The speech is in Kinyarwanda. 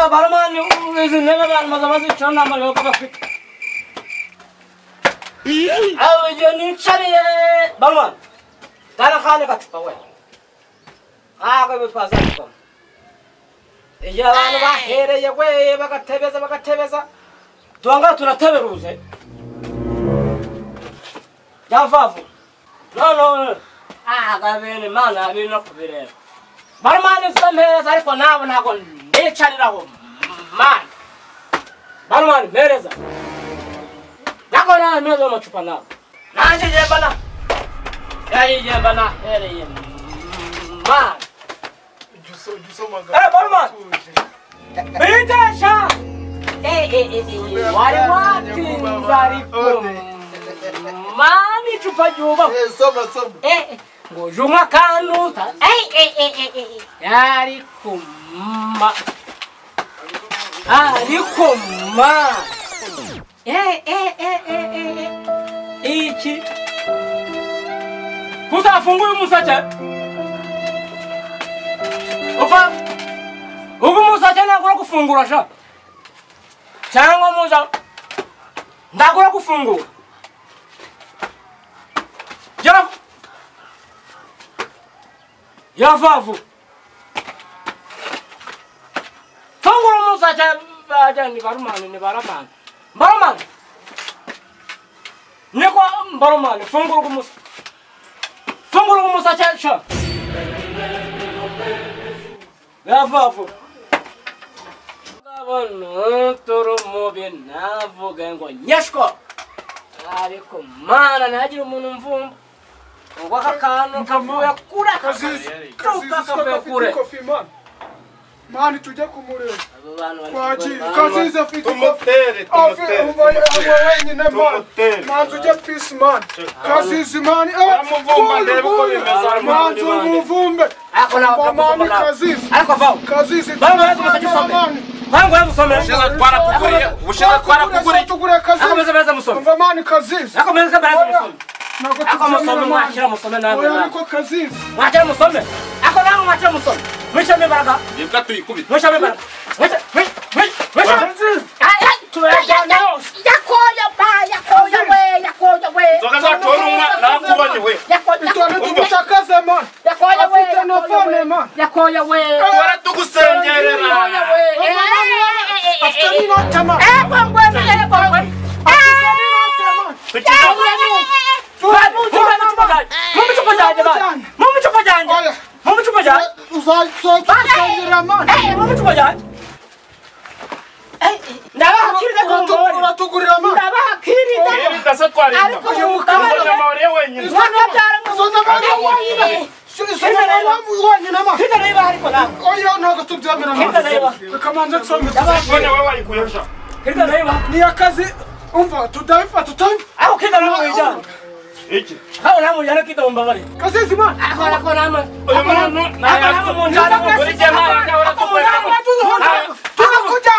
Asa barman izine ben mazabası çan ama yok bafik. Avcının çarıya barman. Tana khane ka chupa we. Ko be pasa ko. Ya bana ba here ya we baka tebeza. Tuanga tuna tebe ruze. Ya fafu. No. Ka bene mana bino kubire. Barman samhe sari ko na ko ne charira ko. Man. Barman mereza. Nakona mezo machupa na. Nanje je bana. Ya bana here ye. Man. Barman. Bita sha. Wari wati zari ko. Mani chupa juba. Soma. Ngojuma kanu ta. Yari kuma. Ari kuma. Iki. Kuza funguye umusacha. Ofa. Ugu musacha nakora kufungura sha. Cyangwa muza. Ndakora kufungura. Ya fafu. Fungura musacha baja ni barman. Barman. Neko barman fungura musacha sha. Ya fafu. Gavano toro mobe navo gango nyashko. Ariko mana nagira umuntu mvumba. Ngwaka kanu kavuya kura Kazizi kure. Mani tujya kumureba. Kwaji Abantu Kazizi afite tumutere. Man tujya peace man. Kazizi man. Aramuvumba ndebe uko bimeze. Man umuvumbe. ako na Mani Kazizi. ariko vaho Kazizi. Bango yazo musomera. Bango yazo musomera. Ushaka twara kugura tugure Kazizi. Ako meza musomera. Umva mani Kazizi. Ako meza musomera. Nako Ako musomera mwakira musomera nawe. Ariko Kazizi. Mwakira musomera. Ako nawe mwakira musomera. Mwisha mibaraga. Nibwa tuyikubita. Mwisha mibaraga. Mwisha. Yakoya we. Zoka za torumwa nakubonye we. Itone tumushakaze man. Yakoya we. Afite no phone man. Yakoya we. Wara tugusengerera. Yakoya we. Afite ni nota man. Bangwe. Uzayisangira man. Uratugurira man. Iri ndase twari. Uyu mawari wenyine. Oya ntago tubyemera man. Kamanze nsome. Phone wewe wayikuyosha. Ni akazi umva tudaifa tutangi. Iki. Kazizi man. Uyu muntu Tunakuja.